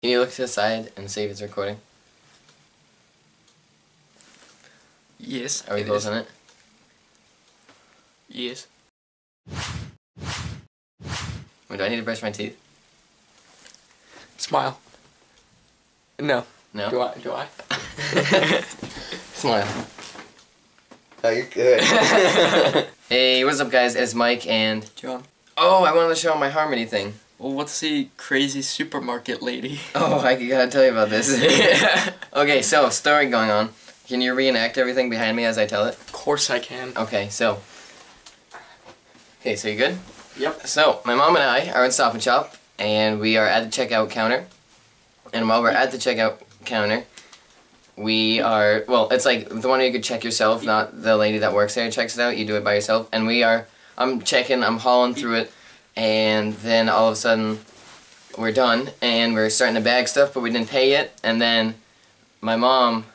Can you look to the side and see if it's recording? Yes. Are we closing it? Yes. Wait, do I need to brush my teeth? Smile. No. No? Do I? Smile. Oh, you're good. Hey, what's up guys? It's Mike and... John. Oh, I wanted to show my harmony thing. Well, what's the crazy supermarket lady? Oh, I gotta tell you about this. Okay, so, story going on. Can you reenact everything behind me as I tell it? Of course I can. Okay, so... Okay, so you good? Yep. So, my mom and I are in Stop and Shop, and we are at the checkout counter. And while we're at the checkout counter, we are, well, it's like the one where you could check yourself, not the lady that works there checks it out, you do it by yourself. And we are, I'm checking, I'm hauling through it, and then all of a sudden, we're done, and we're starting to bag stuff, but we didn't pay yet, and then my mom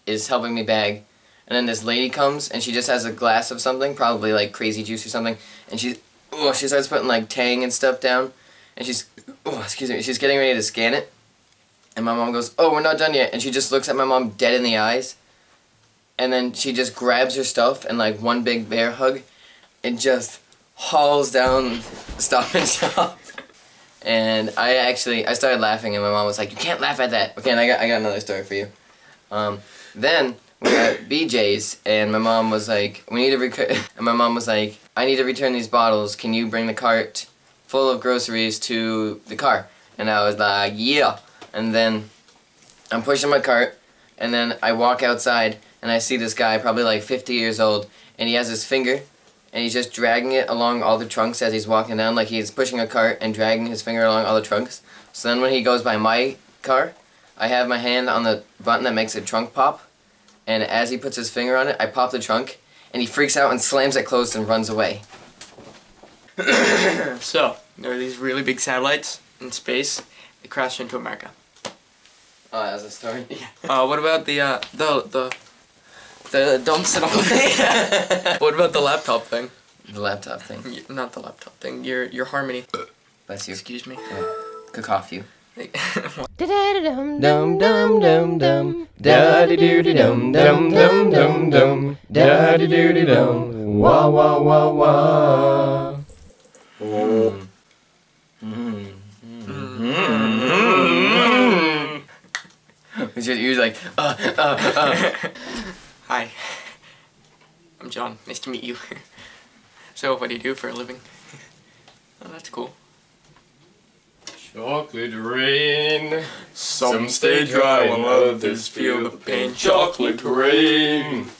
is helping me bag, and then this lady comes, and she just has a glass of something, probably like crazy juice or something, and she starts putting like Tang and stuff down, and she's getting ready to scan it, and my mom goes, "Oh, we're not done yet," and she just looks at my mom dead in the eyes, and then she just grabs her stuff and like one big bear hug, and just hauls down Stop and Shop. And I started laughing, and my mom was like, "You can't laugh at that." Okay, and I got another story for you. Then we were at BJ's, and my mom was like, "We need to and my mom was like, "I need to return these bottles. Can you bring the cart full of groceries to the car?" And I was like, "Yeah." And then I'm pushing my cart, and then I walk outside, and I see this guy, probably like 50 years old, and he has his finger, and he's just dragging it along all the trunks as he's walking down, like he's pushing a cart and dragging his finger along all the trunks. So then when he goes by my car, I have my hand on the button that makes the trunk pop, and as he puts his finger on it, I pop the trunk, and he freaks out and slams it closed and runs away. So, there are these really big satellites in space. They crashed into America. Oh, that was a story? Yeah. What about the don't sit on me. What about the laptop thing? The laptop thing. Not the laptop thing. Your harmony. Bless you. Excuse me. Yeah. Could cough you. Dum dum dum dum, da di do di dum dum dum dum dum, da di do di dum, wah wah wah wah. You're like, Hi. I'm John. Nice to meet you. So, what do you do for a living? Oh, that's cool. Chocolate rain. Some stay dry while others feel the pain. Chocolate rain.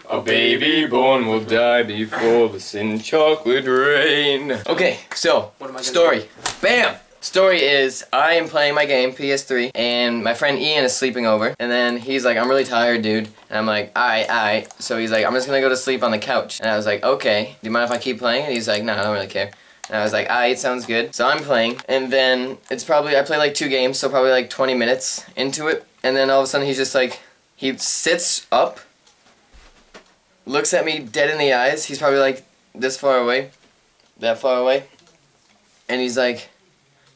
A baby born will die before the sin. Chocolate rain. okay, so, What am I gonna story. Bam! Story is, I am playing my game, PS3, and my friend Ian is sleeping over, and then he's like, "I'm really tired, dude," and I'm like, alright. So he's like, "I'm just gonna go to sleep on the couch," and I was like, "Okay, do you mind if I keep playing?" And he's like, "No, I don't really care." And I was like, "Alright, sounds good." So I'm playing, and then it's probably, I play like 2 games, so probably like 20 minutes into it, and then all of a sudden he's just like, he sits up, looks at me dead in the eyes, he's probably like this far away, that far away, and he's like,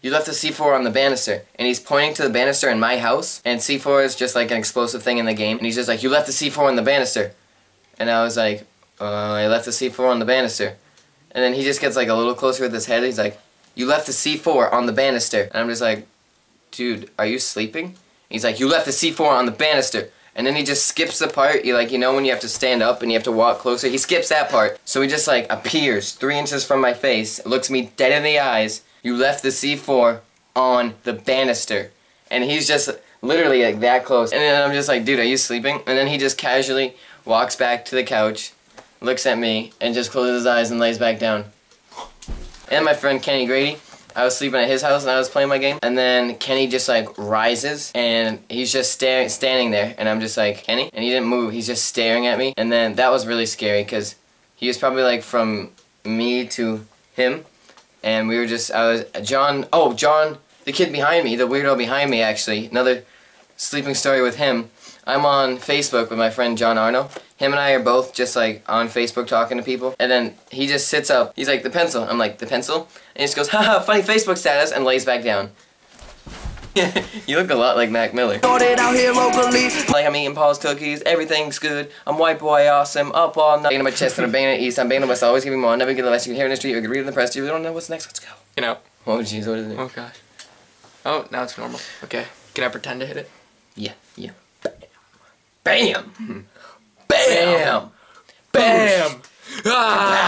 "You left the C4 on the banister," and he's pointing to the banister in my house, and C4 is just like an explosive thing in the game, and he's just like, "You left the C4 on the banister," and I was like, "I left the C4 on the banister," and then he just gets like a little closer with his head, he's like, "You left the C4 on the banister," and I'm just like, "Dude, are you sleeping?" And he's like, "You left the C4 on the banister," and then he just skips the part, you know when you have to stand up and you have to walk closer, he skips that part, so he just like appears 3 inches from my face, looks me dead in the eyes, "You left the C4 on the banister," and he's just literally like that close, and then I'm just like, "Dude, are you sleeping?" And then he just casually walks back to the couch, looks at me, and just closes his eyes and lays back down. And my friend Kenny Grady, I was sleeping at his house and I was playing my game, and then Kenny just like rises, and he's just standing there, and I'm just like, "Kenny?" And he didn't move, he's just staring at me, and then that was really scary, because he was probably like from me to him, and we were just, John, the kid behind me, the weirdo behind me actually, another sleeping story with him. I'm on Facebook with my friend John Arno. Him and I are both just like on Facebook talking to people, and then he just sits up, he's like, "The pencil." I'm like, "The pencil?" And he just goes, "Haha, funny Facebook status," and lays back down. You look a lot like Mac Miller. Out here locally. Like I'm eating Paul's cookies, everything's good. I'm white boy awesome, up all night. Banging on my chest and I'm banging on east. I'm banging on west, always giving more. Never get the less. You can hear in the street, you can read in the press. You don't know what's next. Let's go. You know. Oh jeez, what is it? Oh gosh. Oh, now it's normal. Okay. Can I pretend to hit it? Yeah, yeah. Bam! Bam! Bam! Bam! Ah!